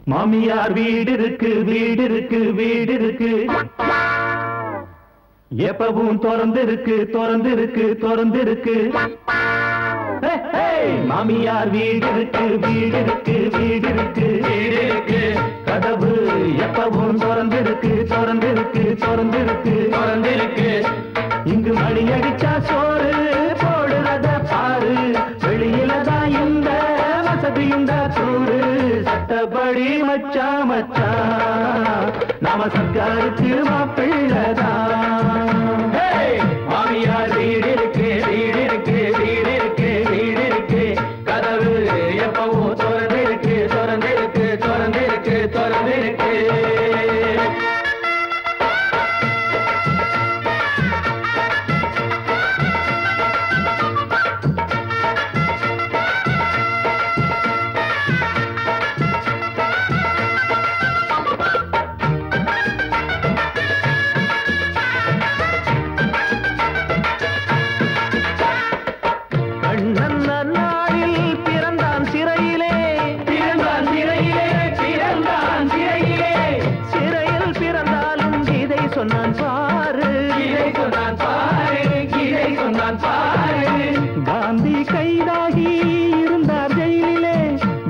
மாமியார் வீடு இருக்கு வீடு இருக்கு வீடு இருக்கு எப்பவும் திறந்து இருக்கு திறந்து இருக்கு திறந்து இருக்கு மாமியார் வீடு இருக்கு வீடு இருக்கு வீடு இருக்கு வீடு இருக்கு கதவு எப்பவும் திறந்து இருக்கு திறந்து இருக்கு திறந்து இருக்கு திறந்து இருக்கு இங்கு மணி அடிச்சா சோறு போடுறத பாரு வெளியில தான் இந்த வசதியுண்ட சூறு சட்டப்படி மச்சா மச்சா நாம சர்க்காருக்கு மாப்பிள்ளதான் மாமியார் வீடு இருக்கு வீடு இருக்கு வீடு இருக்கு வீடு இருக்கு கதவு எப்பவும் திறந்து இருக்கு திறந்து இருக்கு திறந்து இருக்கு திறந்து இருக்கு காந்தி கைதாகி இருந்தார் ஜெயிலிலே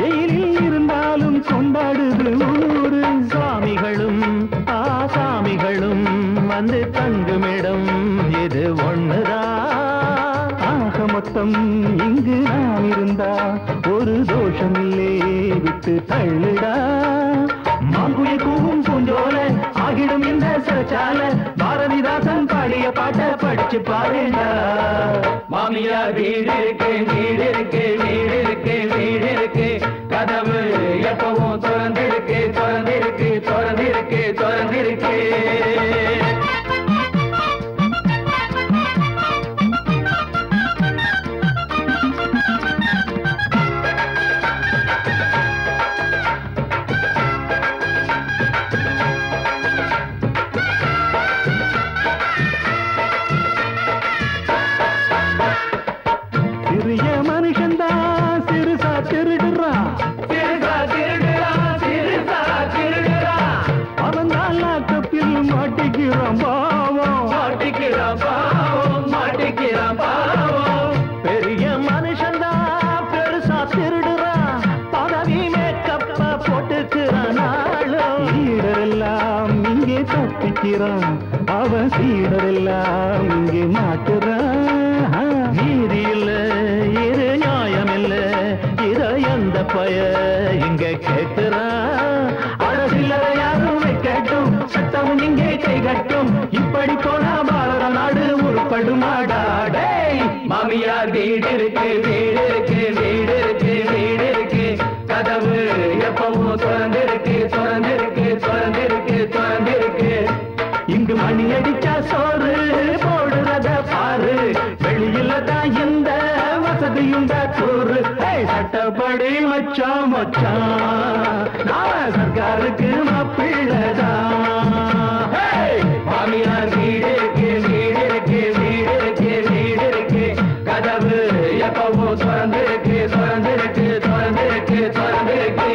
ஜெயிலில் இருந்தாலும் கொண்டாடுது ஊரு சாமிகளும் ஆசாமிகளும் வந்து தங்குமிடம் இது ஒண்ணுதான் ஆக மொத்தம் இங்கு நாம் இருந்தா ஒரு தோஷமில்லே விட்டு தள்ளுடா மாங்குயில் கூவும் பூஞ்சோல ஆகிடும் இந்த சிறைச்சால பாரதிதாசன் பாடிய பாட்ட படிச்சு பாருடா மாமியார் வீடு இருக்கு வீடு இருக்கு வீடு இருக்கு வீடு இருக்கு கதவு எப்பவும் திறந்து இருக்கு திறந்து இருக்கு திறந்து இருக்கு திறந்து இருக்கு பெரிய மனுஷன்தான் பெருசா திருடுறான் பதவி மேக்கப்ப போட்டுக்கிறான் சீடரெல்லாம் இங்கே தப்பிக்கிறான் அவன் சீடரெல்லாம் இங்கே மாட்டுறான் நீதி இல்ல இது நியாயம் இல்ல இத எந்த பய இங்க கேட்கிறான் அரசில்லறை யாரும் வைக்கட்டும் சட்டம் இங்கே கைகட்டும் இப்படி போனா பாரத நாடு உருப்படுமாடாடே மாமியார் வீடு இருக்கு வீடு இருக்கு வீடு இருக்கு வீடு இருக்கு கதவு எப்பவும் திறந்து இருக்கு திறந்து இருக்கு திறந்து இருக்கு திறந்து இருக்கு இங்கு மணி அடிச்சா சோறு போடுறத பாரு வெளியில தான் இந்த வசதியுண்ட கூறு சட்டப்படி மச்சா மச்சா நாம சர்க்காருக்கு மாப்பிள்ளதான் மாமியார் வீடு இருக்கு வீடு இருக்கு வீடு இருக்கு வீடு இருக்கு கதவு எப்பவும் திறந்து இருக்கு திறந்து இருக்கு திறந்து இருக்கு திறந்து இருக்கு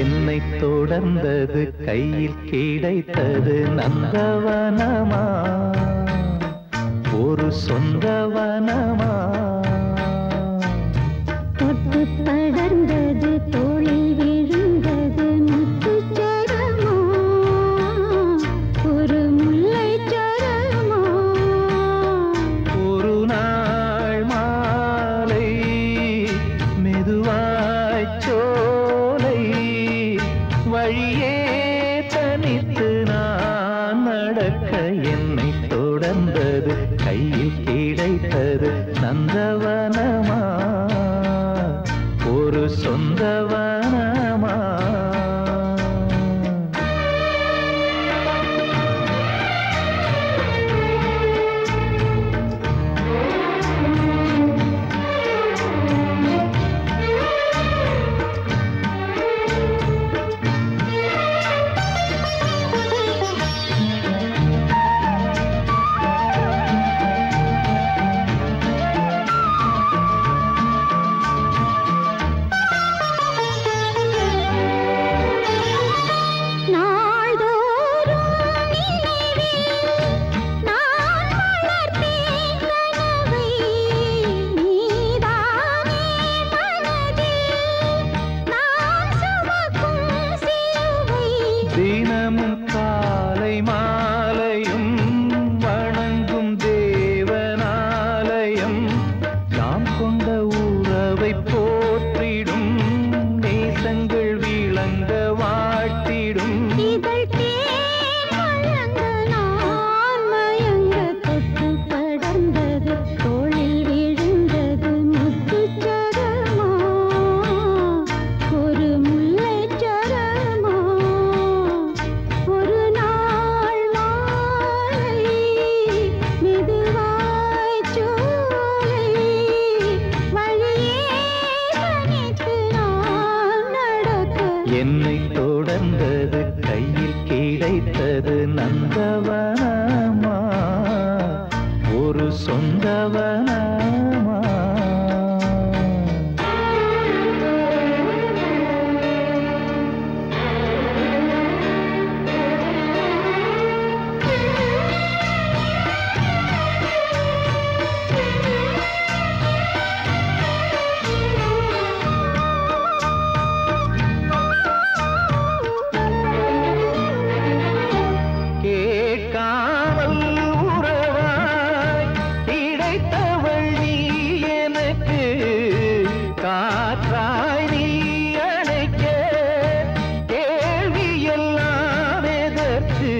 என்னை தொடர்ந்தது கையில் கிடைத்தது நந்தவனமா ஒரு சொந்தவனமா தொட்டு படர்ந்தது தோளில் விழுந்தது முத்துச்சரமோ ஒரு முல்லை சரமோ ஒரு நாள் மாலை மெதுவாய் சோலை வழியே தனித்து நான் நடக்க என்னை தொடர்ந்தது கையில் கிடைத்தது நந்தவனமா ஒரு சொந்தவனமா தினமும் காலை மாலையும் வணங்கும் தேவனாலயம் நாம் கொண்ட உறவை போற்றிடும் நேசங்கள் விளங்க வாழ்த்திடும் இதழ் தேன் வழங்க நான் மயங்க தொட்டு படர்ந்தது தோளில் விழுந்தது முத்துச்சரமா ஒரு முல்லைச் சரமா ஒரு நாள் மாலை மெதுவாய் சோலை வழியே தனித்து நான் நடக்க என்னை தொடர்ந்தது கையில் கிடைத்தது நந்தவனமா ஒரு சொந்தவனமா கேட்காமல் உறவாய் கிடைத்தவள் நீ எனக்கு காற்றாய் நீ அணைக்க கேள்வி எல்லாம் எதற்கு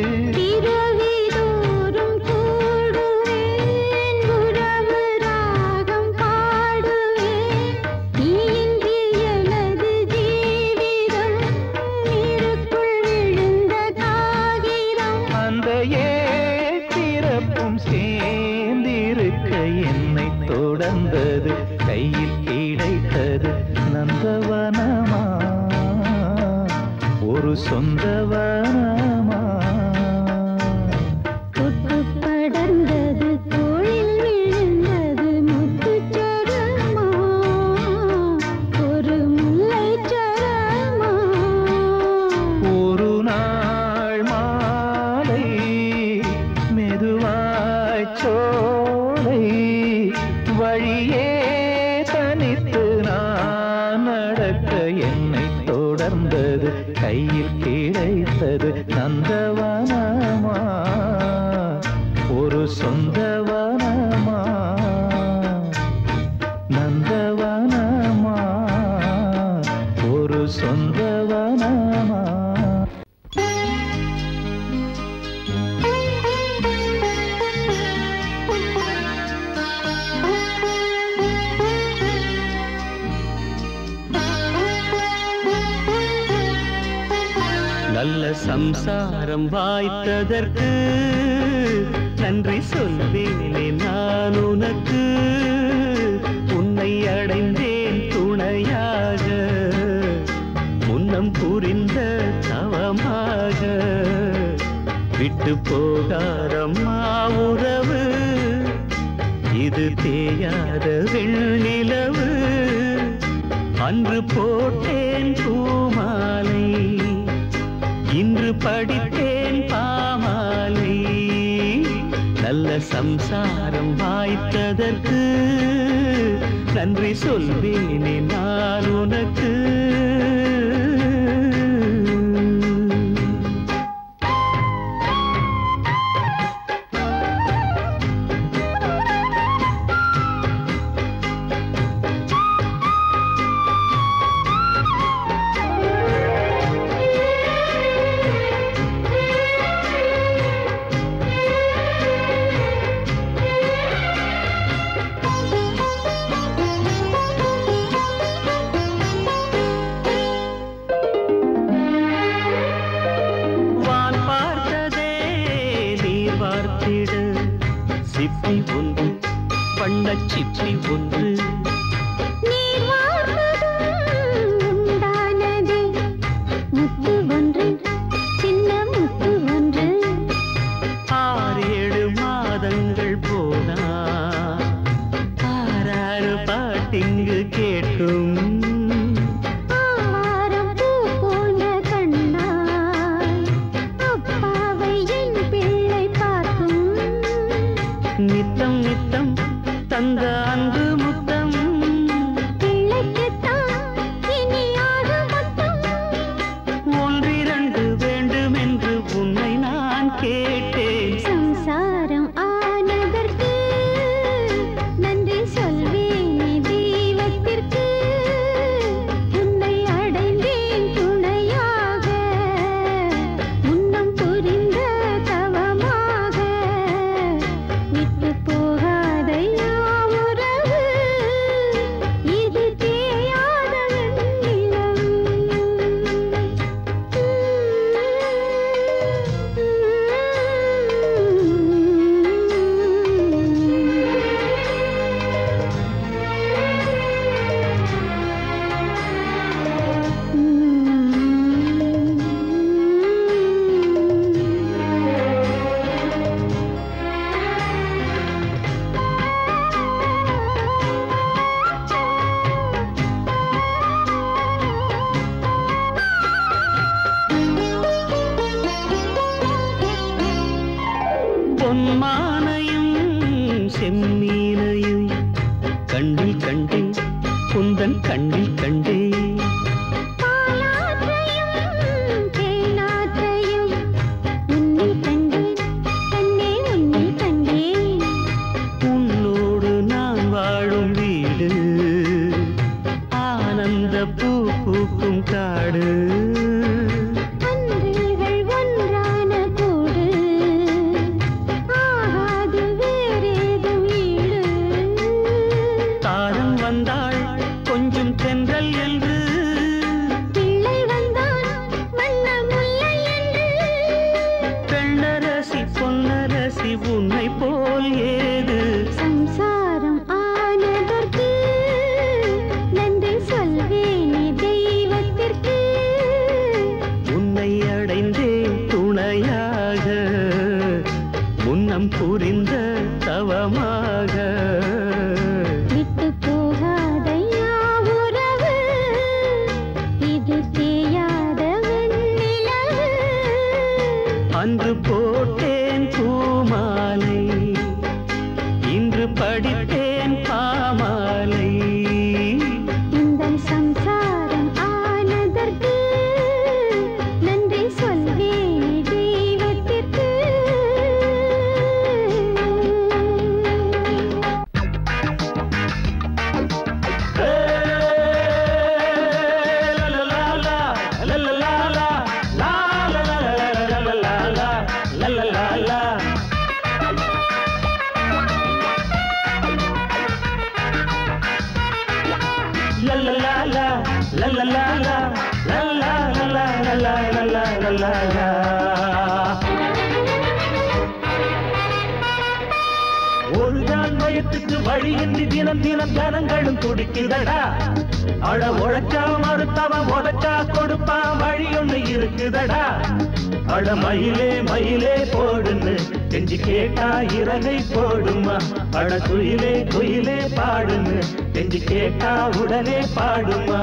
இரவிதோறும் கூடுவேன் உறவு ராகம் பாடுவேன் நீ இன்றி எனது ஜீவிதம் நீருக்குள் விழுந்த காகிதம் அந்த ஏற்பிறப்பும் சேர்ந்திருக்க என்னை தொடர்ந்தது கையில் கிடைத்தது நந்தவனமா ஒரு சொந்தவனமா தொட்டு படர்ந்தது தோளில் விழுந்தது முத்துச்சரமா ஒரு முல்லைச் சரமா ஒரு நாள் மாலை மெதுவாய் சோலை வழியே தனித்து நான் நடக்க என்னை தொடர்ந்தது கையில் கிடைத்தது நந்தவனமா ஒரு சொந்தவனமா நந்தவனமா ஒரு சொந்தவனமா நல்ல சம்சாரம் வாய்த்ததற்கு நன்றி சொல்வேனே நான் உனக்கு உன்னை அடைந்தேன் துணையாக முன்னம் புரிந்த தவமாக விட்டு போகாதம்மா உறவு இது தேயாத வெண்ணிலவு அன்று போட்டேன் பூமாலை இன்று படித்தேன் பாமாலை நல்ல சம்சாரம் வாய்த்ததற்கு நன்றி சொல்வேனே நான் உனக்கு சிப்பி ஒன்று வண்ணச் சிப்பி ஒன்று நீர் வார்த்ததும் உண்டானதே முத்து ஒன்று சின்ன முத்து ஒன்று 6-7 மாதங்கள் போனா ஆறாறு பாட்டிங்கு கேட்கும் ஆவாரம் பூ போன கண்ணாய் அப்பாவை என் பிள்ளை பார்க்கும் நித்தம் நித்தம் தந்த அன்பு முத்தம் பிள்ளைக்குத்தான் இனியாத முத்தம் 1-2 வேண்டும் பொன்மானையும் செம்மீனையும் கண்ணில் கண்டே குந்தன் கண்ணில் கண்டே உன்னோடு நான் வாழும் வீடு ஆனந்த பூ பூக்கும் காடு உன்னை போல் ஏது சம்சாரம் ஆனதற்கு நன்றி சொல்வேனே தெய்வத்திற்கு உன்னை அடைந்தேன் துணையாக முன்னம் புரிந்த தவமாக விட்டு போகாதையா உறவு இது தேயாத வெண்ணிலவு அன்று போட்டேன் பூமாலை இன்று படித்தேன் பாமாலை இந்த சம்சாரம் ஆனதற்கு நன்றி சொல்வேனே தெய்வத்திற்கு ஒரு நாள் வயத்துக்கு வழியின்றி தினம் தினம் ஜனங்களும் துடிக்குதடா அட உழைச்சா மறுத்தவன் உழைச்சா கொடுப்பான் வழி ஒண்ணு இருக்குதடா அட மயிலே மயிலே போடுன்னு செஞ்சு கேட்டா இறகை போடுமா அட குயிலே குயிலே பாடுன்னு செஞ்சு கேட்டா உடனே பாடுமா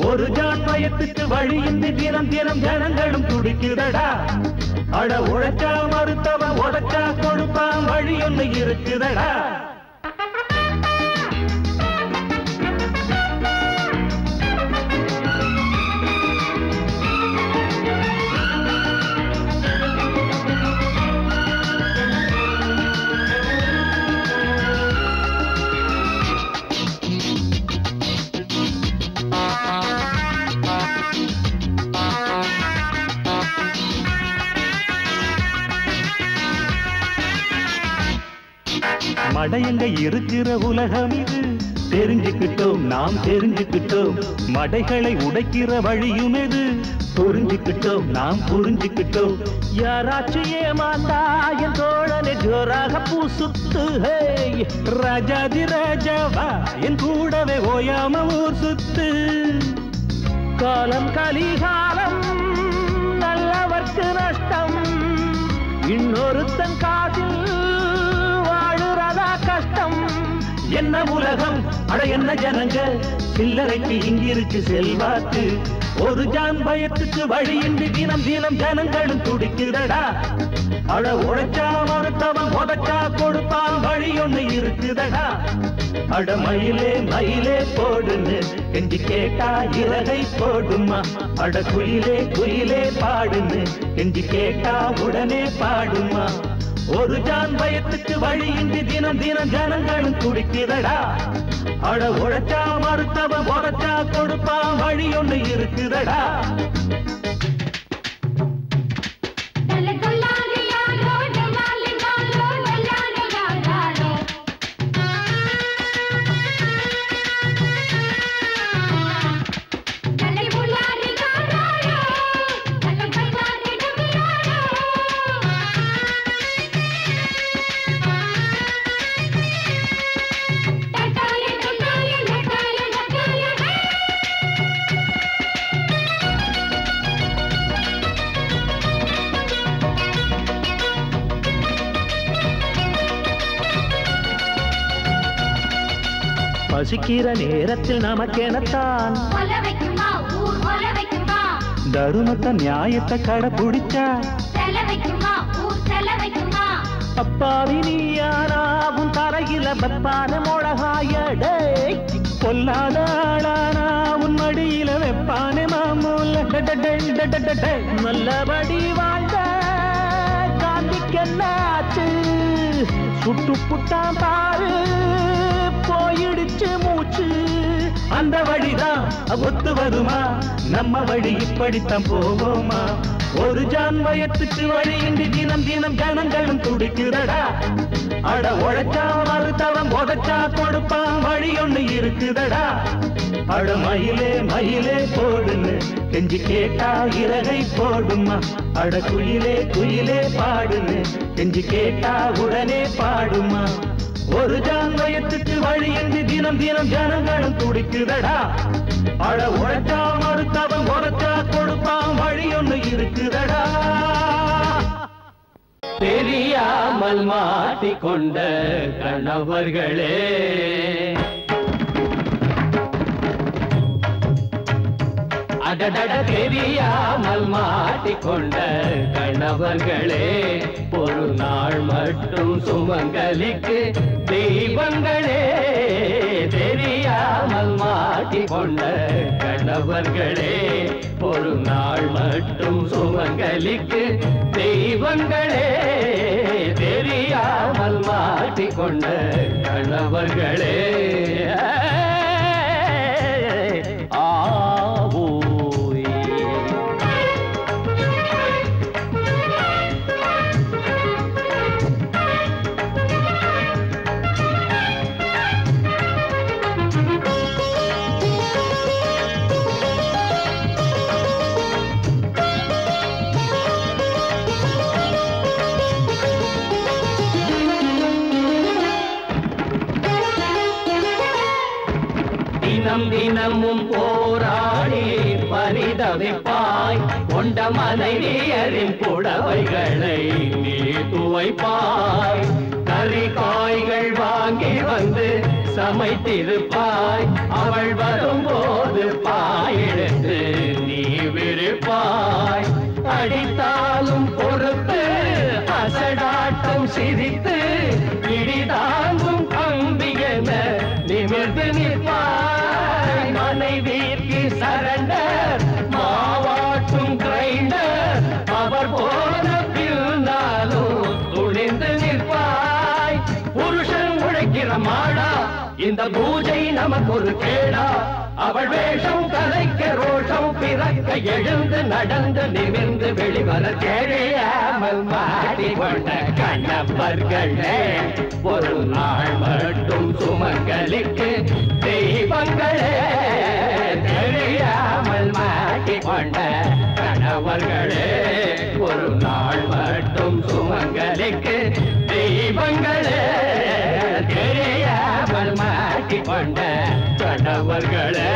ஒரு ஜான் வயத்துக்கு வழியின்றி தினம் தினம் ஜனங்களும் துடிக்குதடா அட உழைச்சா மறுத்தவன் உழைச்சா கொடுப்பான் வழி ஒண்ணு இருக்குதடா மடையங்க இருக்கிற உலகம் இது தெரிஞ்சுக்கிட்டோம் நாம் தெரிஞ்சுக்கிட்டோம் மடைகளை உடைக்கிற வழியும் எது புரிஞ்சுக்கிட்டோம் நாம் புரிஞ்சுக்கிட்டோம் யாராச்சும் ஏமாந்தா என் தோழனை ஜோராக பூசுத்து ராஜாதி ராஜாவா என் கூடவே ஓயாம ஊர் சுத்து காலம் கலிகாலம் நல்லவர்க்கு நஷ்டம் இன்னொருத்தன் காதில் கஷ்டம் என்ன உலகம் அட என்ன ஜனங்க சில்லறைக்கு இங்கிருக்கு செல்வாக்கு ஒரு ஜான் பயத்துக்கு வழியின்றி தினம் தினம் ஜனங்களும் துடிக்குதடா அட உழைச்சா மறுத்தவன் உதச்சா கொடுப்பான் வழி ஒண்ணு இருக்குதடா அட மயிலே மயிலே போடுன்னு கெஞ்சி கேட்டா இறகை போடுமா அட குயிலே குயிலே பாடுன்னு கெஞ்சி கேட்டா உடனே பாடுமா ஒரு ஜான் பயத்துக்கு வழியின்றி தினம் தினம் ஜனங்களும் துடிக்குதடா அட உழைச்சா மறுத்தவன் உழைச்சா கொடுப்பான் வழி ஒண்ணு இருக்குதடா பசிக்கிற நேரத்தில் நமக்கெனத்தான் தருமத்தை நியாயத்தை கடைபிடிச்சா அப்பாவி நீயானா உன் தரையில வெப்பான மொழகாயடே பொல்லாத ஆளானா உன் மடியில வெப்பானே மாமூல நல்லபடி வாழ்ந்த காந்திக்கென்னாச்சு சுட்டு புட்டான் பாரு போயிடுச்சு மூச்சு அந்த வழிதான் ஒத்து வருமா நம்ம வழி இப்படித்தான் போவோமா ஒரு ஜான்வயத்துக்கு வழியின்றி தினம் தினம் ஜனங்களும் துடிக்குதடா அட உழைச்சா மறுத்தவன் உதச்சா கொடுப்பான் வழி ஒண்ணு இருக்குதடா அட மயிலே மயிலே போடுன்னு கெஞ்சி கேட்டா இறகை போடுமா அட குயிலே குயிலே பாடுன்னு கெஞ்சி கேட்டா உடனே பாடுமா ஒரு ஜான்வயத்துக்கு வழியின்றி தினம் தினம் ஜனங்களும் துடிக்குதடா அட உழைச்சா மறுத்தவன் உழைச்சா கொடுப்பான் வழி ஒண்ணு இருக்குதடா தெரியாமல் மாட்டிக்கொண்ட கணவர்களே அடடட தெரியாமல் மாட்டிக்கொண்ட கணவர்களே ஒரு நாள் மட்டும் சுமங்கலிக்கு தெய்வங்களே தெரியாமல் மாட்டிக்கொண்ட கணவர்களே ஒரு நாள் மட்டும் சுமங்கலிக்கு தெய்வங்களே தெரியாமல் மாட்டிக்கொண்ட கணவர்களே தினமும் போராடி பரிதவிப்பாய் கொண்ட மனைவியரின் புடவைகளை நீ துவைப்பாய் கறி காய்கள் வாங்கி வந்து சமைத்திருப்பாய் அவள் வரும்போது பாயெடுத்து நீ விரிப்பாய் அடித்தாலும் பொறுத்து அசடாட்டம் சிரித்து இடிதாங்கும் கம்பியென நிமிர்ந்து நிற்பாய் மனைவிக்கு சரண்டர் மாவாட்டும் கிரைண்டர் அவர் போன பின்னாலும் துணிந்து நிற்பாய் புருஷன் உழைக்கிற மாடா இந்த பூஜை நமக்கு ஒரு கேடா அவள் வேஷம் கலைக்க ரோஷம் பிறக்க எழுந்து நடந்து நிமிர்ந்து வெளிவர தெரியாமல் மாட்டிக்கொண்ட கணவர்களே ஒரு நாள் மட்டும் சுமங்கலிக்கு தெய்வங்களே தெரியாமல் மாட்டிக்கொண்ட கணவர்களே ஒரு நாள் மட்டும் சுமங்கலிக்கு தெய்வங்களே தெரியாமல் மாட்டிக்கொண்ட கணவர்களே